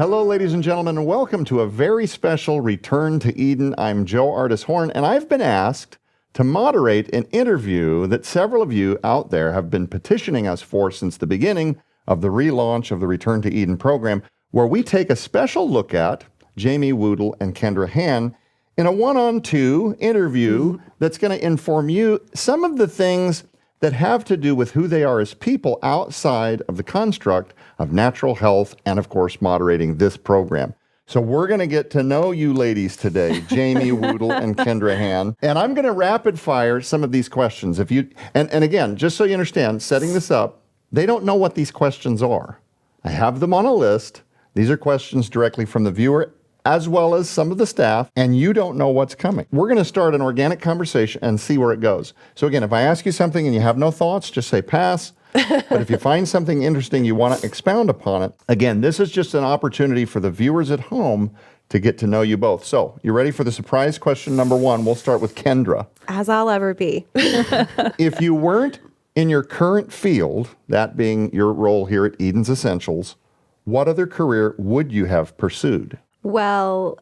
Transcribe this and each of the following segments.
Hello, ladies and gentlemen, and welcome to a very special Return to Eden. I'm Joe Ardis Horn, and I've been asked to moderate an interview that several of you out there have been petitioning us for since the beginning of the relaunch of the Return to Eden program, where we take a special look at Jamie Woodle and Kendra Hann in a one-on-two interview that's going to inform you some of the things that have to do with who they are as people outside of the construct of natural health and, of course, moderating this program. So we're going to get to know you ladies today, Jamie Woodle and Kendra Hann. And I'm going to rapid fire some of these questions. If you and again, just so you understand, setting this up, they don't know what these questions are. I have them on a list. These are questions directly from the viewer as well as some of the staff, and you don't know what's coming. We're going to start an organic conversation and see where it goes. So again, if I ask you something and you have no thoughts, just say pass. But if you find something interesting, you want to expound upon it. Again, this is just an opportunity for the viewers at home to get to know you both. So, you ready for the surprise question number one? We'll start with Kendra. As I'll ever be. If you weren't in your current field, that being your role here at Eden's Essentials, what other career would you have pursued? Well,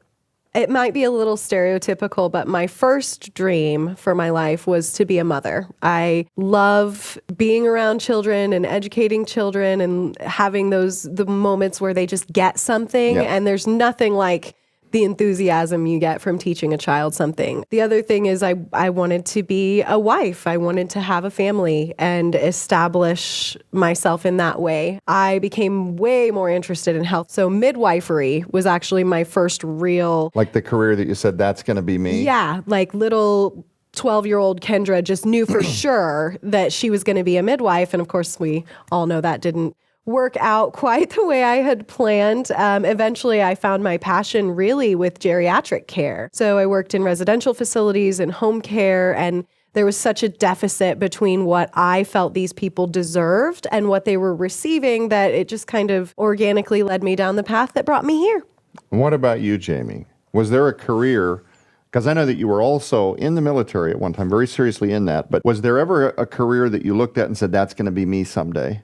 it might be a little stereotypical, but my first dream for my life was to be a mother. I love being around children and educating children and having the moments where they just get something. Yeah. And there's nothing like the enthusiasm you get from teaching a child something. The other thing is I wanted to be a wife. I wanted to have a family and establish myself in that way. I became way more interested in health. So midwifery was actually my first real... Like the career that you said, that's going to be me? Yeah, like little 12-year-old Kendra just knew for sure that she was going to be a midwife. And of course, we all know that didn't work out quite the way I had planned. Eventually, I found my passion really with geriatric care. So I worked in residential facilities and home care, and there was such a deficit between what I felt these people deserved and what they were receiving that it just kind of organically led me down the path that brought me here. What about you, Jamie? Was there a career, because I know that you were also in the military at one time, very seriously in that, but was there ever a career that you looked at and said, that's going to be me someday?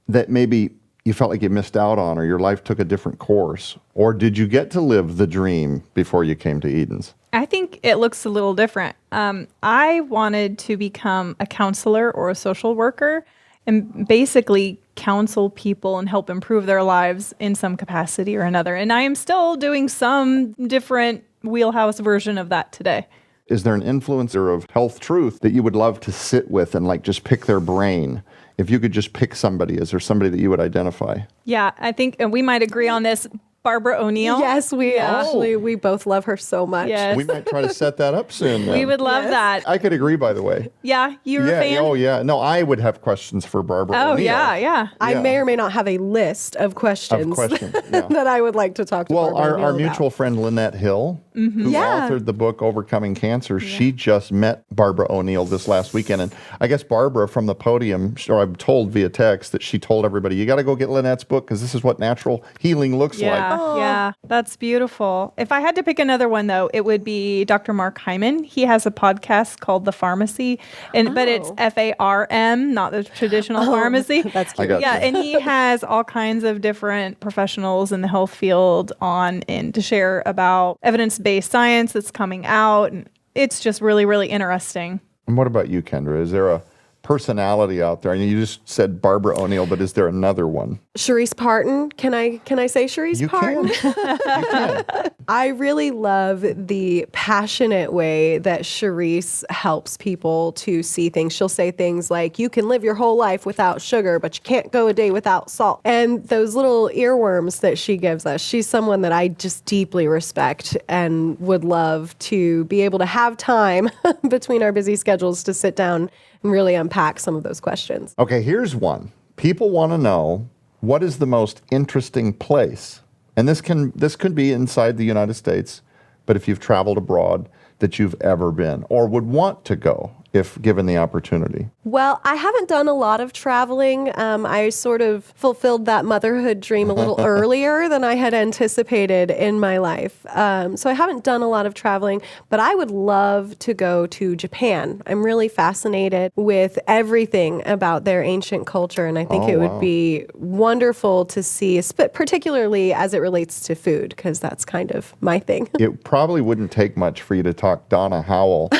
That maybe you felt like you missed out on, or your life took a different course? Or did you get to live the dream before you came to Eden's? I think it looks a little different. I wanted to become a counselor or a social worker and basically counsel people and help improve their lives in some capacity or another. And I am still doing some different wheelhouse version of that today. Is there an influencer of health truth that you would love to sit with and like just pick their brain? If you could just pick somebody, is there somebody that you would identify? Yeah, I think we might agree on this. Barbara O'Neill. Yes, we both love her so much. Yes. We might try to set that up soon. We would love that. I could agree, by the way. Yeah, you're a fan? Oh, yeah. No, I would have questions for Barbara O'Neill. Yeah. I may or may not have a list of questions, that I would like to talk to Barbara O'Neill our mutual friend Lynette Hill, who authored the book Overcoming Cancer, she just met Barbara O'Neill this last weekend. And I guess Barbara from the podium, or I'm told via text, that she told everybody, you got to go get Lynette's book because this is what natural healing looks like. Yeah, that's beautiful. If I had to pick another one, though, it would be Dr. Mark Hyman. He has a podcast called The Pharmacy, but it's FARM, not the traditional pharmacy. That's cute. Yeah, and he has all kinds of different professionals in the health field on and to share about evidence-based science that's coming out. And it's just really, really interesting. And what about you, Kendra? Is there a personality out there? I mean, you just said Barbara O'Neill, but is there another one? Sharice Parton. Can I say Sharice Parton? You can. I really love the passionate way that Sharice helps people to see things. She'll say things like, you can live your whole life without sugar, but you can't go a day without salt. And those little earworms that she gives us, she's someone that I just deeply respect and would love to be able to have time between our busy schedules to sit down and really unpack some of those questions. Okay, here's one. People want to know, what is the most interesting place? And this could be inside the United States, but if you've traveled abroad, that you've ever been or would want to go. if given the opportunity? Well, I haven't done a lot of traveling. I sort of fulfilled that motherhood dream a little earlier than I had anticipated in my life. So I haven't done a lot of traveling, but I would love to go to Japan. I'm really fascinated with everything about their ancient culture, and I think it would be wonderful to see, particularly as it relates to food, because that's kind of my thing. It probably wouldn't take much for you to talk Donna Howell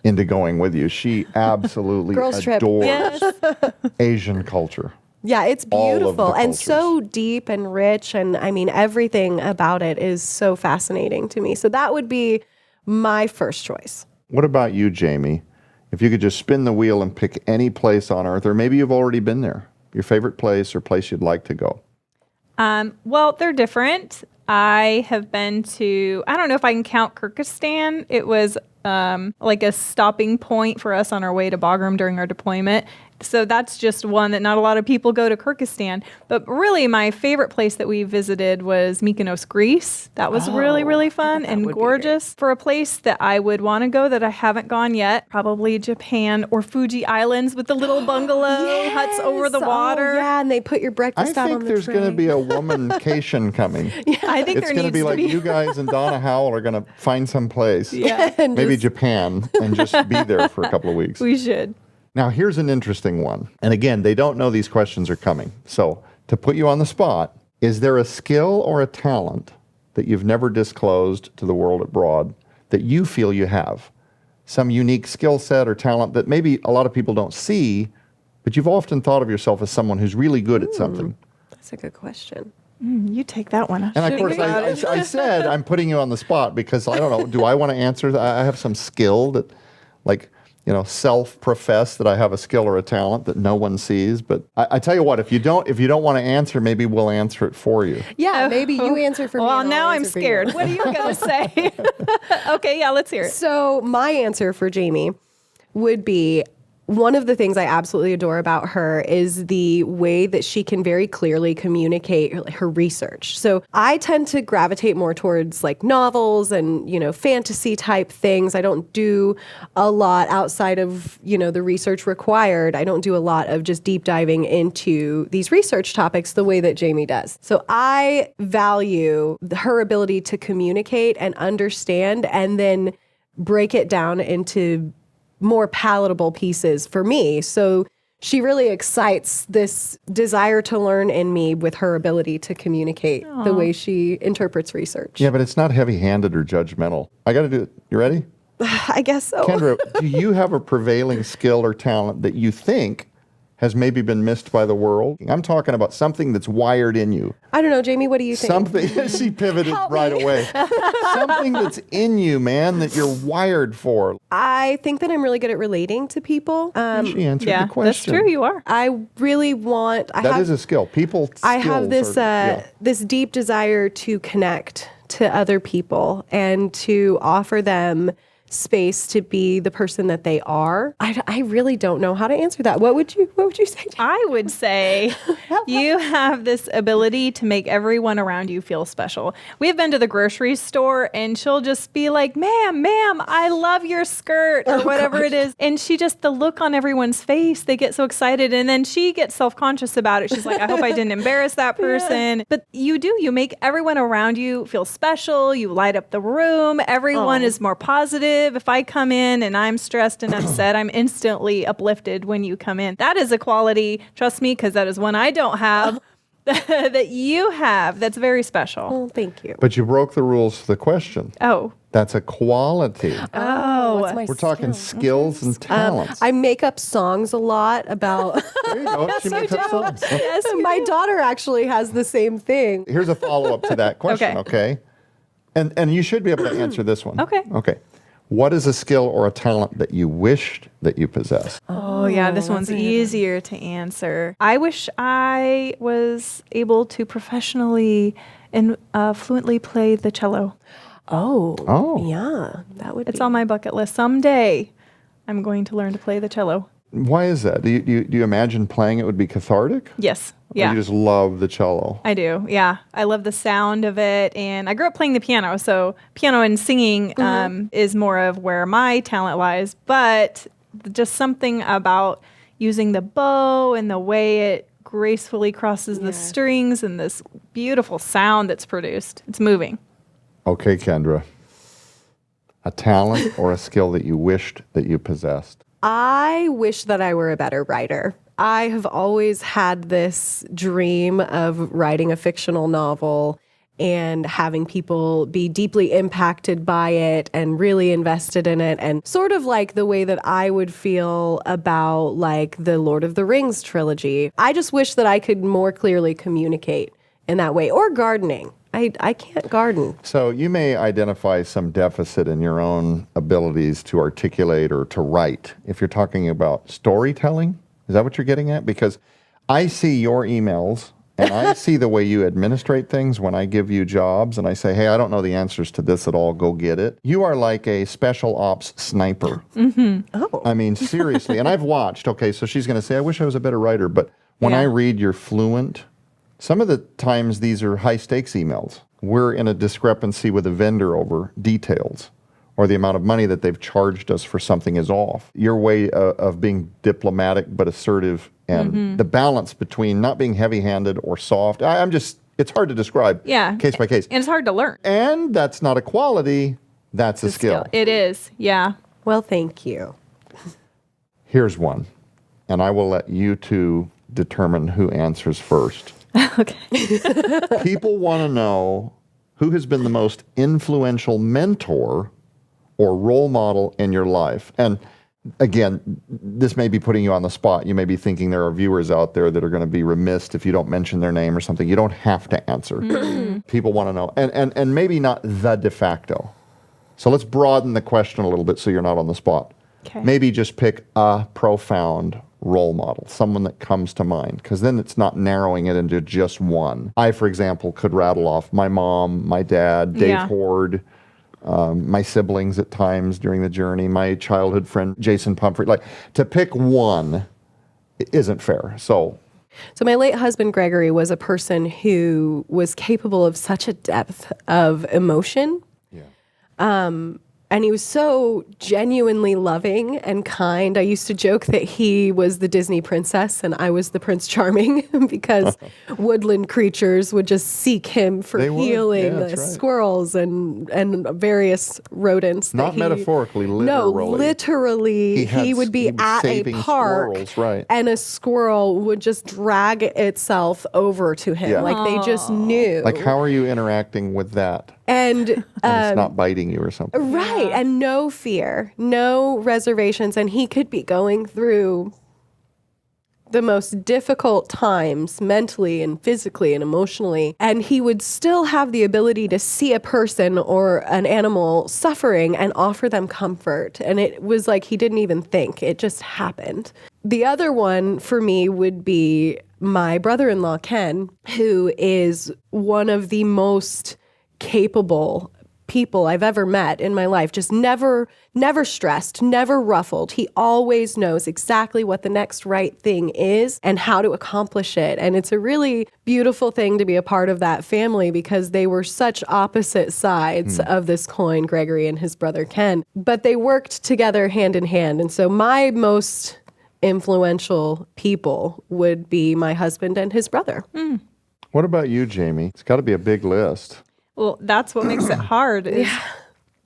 into going with you. She absolutely Girls trip. adores Asian culture. Yeah, it's All of the beautiful and cultures. so deep and rich. And I mean, everything about it is so fascinating to me. So that would be my first choice. What about you, Jamie? If you could just spin the wheel and pick any place on earth, or maybe you've already been there, your favorite place or place you'd like to go. Well, they're different. I have been to, I don't know if I can count Kyrgyzstan. It was like a stopping point for us on our way to Bagram during our deployment. So that's just one that not a lot of people go to Kyrgyzstan. But really, my favorite place that we visited was Mykonos, Greece. That was really, really fun and gorgeous. For a place that I would want to go that I haven't gone yet, probably Japan or Fuji Islands with the little bungalow huts over the water. Oh, yeah, and they put your I breakfast out on think the there's tray. going to be a womancation coming. I think It's there going to needs be to like be. you guys and Donna Howell are going to find some place, And maybe just- Japan, and just be there for a couple of weeks. We should. Now, here's an interesting one. And again, they don't know these questions are coming. So, to put you on the spot, is there a skill or a talent that you've never disclosed to the world abroad that you feel you have? Some unique skill set or talent that maybe a lot of people don't see, but you've often thought of yourself as someone who's really good at something. That's a good question. You take that one. And of course, I said I'm putting you on the spot because I don't know. Do I want to answer? I have some skill that, like, self-profess that I have a skill or a talent that no one sees. But I tell you what, if you don't want to answer, maybe we'll answer it for you. Yeah, maybe you answer for me. Well, and I'll now I'm answer for you. scared. What are you going to say? Okay, yeah, let's hear it. So my answer for Jamie would be, one of the things I absolutely adore about her is the way that she can very clearly communicate her research. So I tend to gravitate more towards like novels and, fantasy type things. I don't do a lot outside of, the research required. I don't do a lot of just deep diving into these research topics the way that Jamie does. So I value her ability to communicate and understand and then break it down into more palatable pieces for me. So she really excites this desire to learn in me with her ability to communicate the way she interprets research. Yeah, but it's not heavy-handed or judgmental. I got to do it. You ready? I guess so. Kendra, do you have a prevailing skill or talent that you think has maybe been missed by the world? I'm talking about something that's wired in you. I don't know, Jamie, what do you think? Something, she pivoted right away. Something that's in you, man, that you're wired for. I think that I'm really good at relating to people. She answered Yeah, the question. that's true. You are. I really want... That is a skill. People I have skills this are- this deep desire to connect to other people and to offer them space to be the person that they are. I really don't know how to answer that. What would you say? I would say you have this ability to make everyone around you feel special. We've been to the grocery store and she'll just be like, ma'am, I love your skirt or whatever it is. And the look on everyone's face, they get so excited. And then she gets self-conscious about it. She's like, I hope I didn't embarrass that person. Yeah. But you make everyone around you feel special. You light up the room. Everyone is more positive. If I come in and I'm stressed and upset, I'm instantly uplifted when you come in. That is a quality, trust me, because that is one I don't have, that you have that's very special. Oh, thank you. But you broke the rules to the question. Oh. That's a quality. What's my We're talking skill? skills and talents. I make up songs a lot about... There you go. She makes up songs. Yes, My daughter actually has the same thing. Here's a follow-up to that question, okay? And you should be able to answer this one. Okay. Okay. What is a skill or a talent that you wished that you possessed? Oh, yeah, this one's easier to answer. I wish I was able to professionally and fluently play the cello. Oh. Yeah, that would It's be... on my bucket list. Someday I'm going to learn to play the cello. Why is that? Do you imagine playing it would be cathartic? Yes. Or Yeah. you just love the cello? I do. Yeah. I love the sound of it. And I grew up playing the piano. So piano and singing is more of where my talent lies. But just something about using the bow and the way it gracefully crosses the strings and this beautiful sound that's produced. It's moving. Okay, Kendra. A talent or a skill that you wished that you possessed? I wish that I were a better writer. I have always had this dream of writing a fictional novel and having people be deeply impacted by it and really invested in it, and sort of like the way that I would feel about like the Lord of the Rings trilogy. I just wish that I could more clearly communicate in that way. Or gardening. I can't garden. So you may identify some deficit in your own abilities to articulate or to write. If you're talking about storytelling, is that what you're getting at? Because I see your emails and I see the way you administrate things when I give you jobs and I say, hey, I don't know the answers to this at all. Go get it. You are like a special ops sniper. Oh. I mean, seriously. And I've watched. Okay, so she's going to say, I wish I was a better writer. But when I read you're fluent, some of the times these are high stakes emails. We're in a discrepancy with a vendor over details, or the amount of money that they've charged us for something is off. Your way of being diplomatic but assertive, and the balance between not being heavy-handed or soft. It's hard to describe case by case. And it's hard to learn. And that's not a quality, that's a skill. It is, yeah. Well, thank you. Here's one, and I will let you two determine who answers first. Okay. People want to know who has been the most influential mentor or role model in your life. And again, this may be putting you on the spot. You may be thinking there are viewers out there that are going to be remiss if you don't mention their name or something. You don't have to answer. People want to know. And maybe not the de facto. So let's broaden the question a little bit so you're not on the spot. Okay. Maybe just pick a profound role model, someone that comes to mind, because then it's not narrowing it into just one. I, for example, could rattle off my mom, my dad, Dave Hord, my siblings at times during the journey, my childhood friend, Jason Pumphrey. Like, to pick one isn't fair. So my late husband, Gregory, was a person who was capable of such a depth of emotion. And he was so genuinely loving and kind. I used to joke that he was the Disney princess and I was the Prince Charming because woodland creatures would just seek him for healing, squirrels and various rodents. Not metaphorically, literally. No, literally. He would be at a park and a squirrel would just drag itself over to him. Like they just knew. Like, how are you interacting with that? And it's not biting you or something. Right. And no fear, no reservations. And he could be going through the most difficult times mentally and physically and emotionally. And he would still have the ability to see a person or an animal suffering and offer them comfort. And it was like he didn't even think. It just happened. The other one for me would be my brother-in-law, Ken, who is one of the most capable people I've ever met in my life. Just never stressed, never ruffled. He always knows exactly what the next right thing is and how to accomplish it. And it's a really beautiful thing to be a part of that family because they were such opposite sides of this coin, Gregory and his brother Ken. But they worked together hand in hand. And so my most influential people would be my husband and his brother. What about you, Jamie? It's got to be a big list. Well, that's what makes it hard.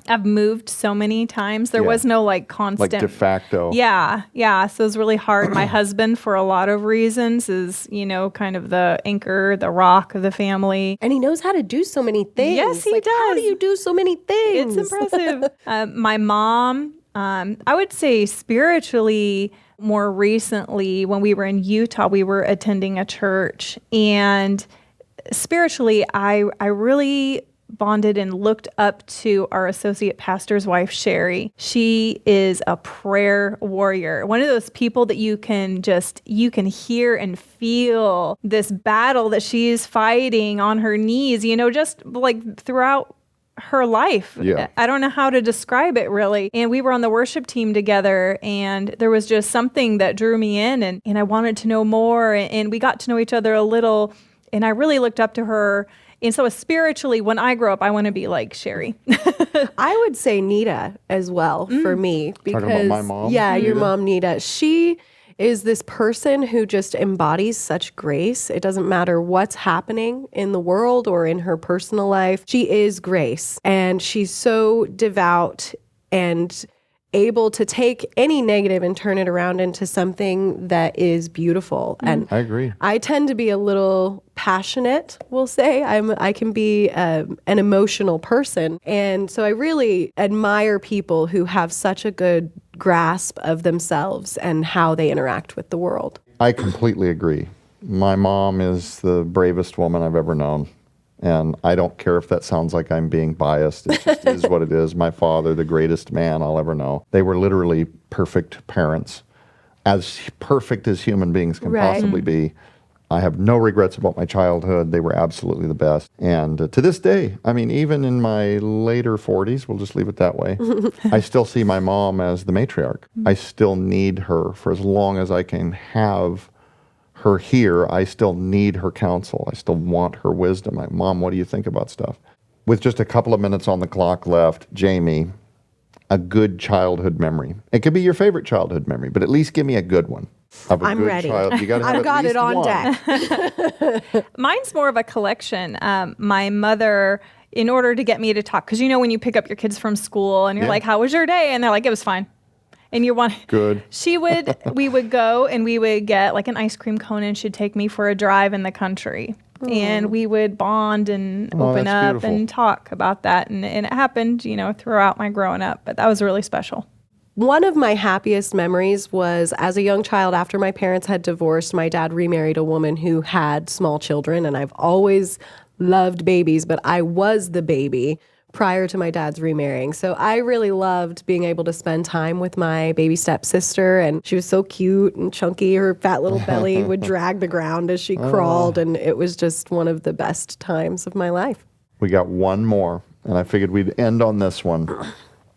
I've moved so many times. There was no like constant. Like de facto. Yeah. So it's really hard. My husband, for a lot of reasons, is, kind of the anchor, the rock of the family. And he knows how to do so many things. Yes, he does. How do you do so many things? It's impressive. My mom, I would say spiritually, more recently, when we were in Utah, we were attending a church, and spiritually, I really bonded and looked up to our associate pastor's wife, Sherry. She is a prayer warrior. One of those people that you can hear and feel this battle that she's fighting on her knees, just like throughout her life. Yeah. I don't know how to describe it really. And we were on the worship team together, and there was just something that drew me in, and I wanted to know more, and we got to know each other a little. And I really looked up to her, And so spiritually, when I grow up, I want to be like Sherry. I would say Nita as well for me because about my mom, yeah, your Nita? mom Nita. She is this person who just embodies such grace. It doesn't matter what's happening in the world or in her personal life. She is grace, and she's so devout and able to take any negative and turn it around into something that is beautiful. And I agree. I tend to be a little passionate, we'll say. I can be an emotional person. And so I really admire people who have such a good grasp of themselves and how they interact with the world. I completely agree. My mom is the bravest woman I've ever known. And I don't care if that sounds like I'm being biased. It just is what it is. My father, the greatest man I'll ever know. They were literally perfect parents, as perfect as human beings can Right. possibly be. I have no regrets about my childhood. They were absolutely the best. And to this day, I mean, even in my later 40s, we'll just leave it that way, I still see my mom as the matriarch. I still need her for as long as I can have her here. I still need her counsel. I still want her wisdom. Mom, what do you think about stuff? With just a couple of minutes on the clock left, Jamie, a good childhood memory. It could be your favorite childhood memory, but at least give me a good one. Of a I'm good ready. Child. You gotta have I've at got least it on one. deck. Mine's more of a collection. My mother, in order to get me to talk, because you know when you pick up your kids from school and you're Yeah. like, how was your day? And they're like, it was fine. And you want Good. we would go and we would get like an ice cream cone and she'd take me for a drive in the country. And we would bond and Oh, open that's up beautiful. and talk about that. And it happened, throughout my growing up. But that was really special. One of my happiest memories was as a young child, after my parents had divorced, my dad remarried a woman who had small children. And I've always loved babies, but I was the baby prior to my dad's remarrying. So I really loved being able to spend time with my baby stepsister. And she was so cute and chunky. Her fat little belly would drag the ground as she crawled. And it was just one of the best times of my life. We got one more, and I figured we'd end on this one.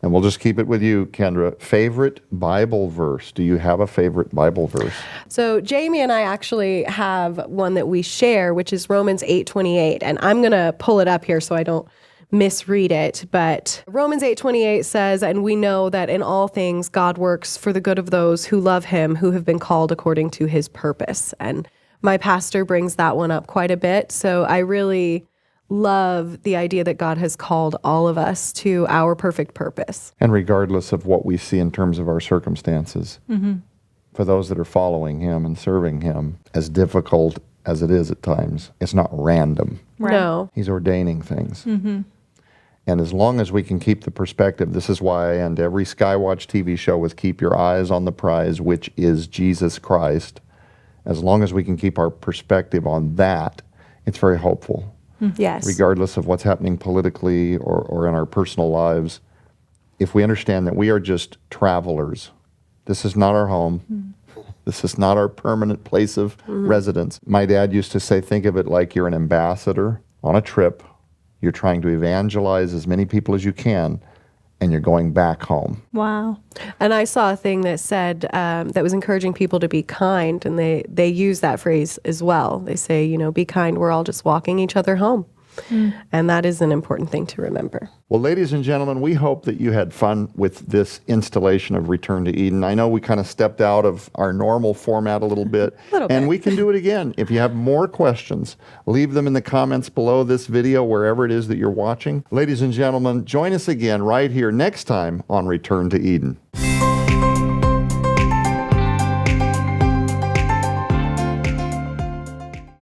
And we'll just keep it with you, Kendra. Favorite Bible verse? Do you have a favorite Bible verse? So Jamie and I actually have one that we share, which is Romans 8:28. And I'm going to pull it up here so I don't misread it. But Romans 8:28 says, and we know that in all things God works for the good of those who love him, who have been called according to his purpose. And my pastor brings that one up quite a bit. So I really love the idea that God has called all of us to our perfect purpose. And regardless of what we see in terms of our circumstances, for those that are following him and serving him, as difficult as it is at times, it's not random. Right. No. He's ordaining things. And as long as we can keep the perspective, this is why I end every Skywatch TV show with keep your eyes on the prize, which is Jesus Christ. As long as we can keep our perspective on that, it's very hopeful. Yes. Regardless of what's happening politically or in our personal lives, if we understand that we are just travelers, this is not our home. This is not our permanent place of residence. My dad used to say, think of it like you're an ambassador on a trip. You're trying to evangelize as many people as you can, and you're going back home. Wow. And I saw a thing that said that was encouraging people to be kind, and they use that phrase as well. They say, be kind. We're all just walking each other home. And that is an important thing to remember. Well, ladies and gentlemen, we hope that you had fun with this installation of Return to Eden. I know we kind of stepped out of our normal format a little bit, and we can do it again. If you have more questions, leave them in the comments below this video, wherever it is that you're watching. Ladies and gentlemen, join us again right here next time on Return to Eden.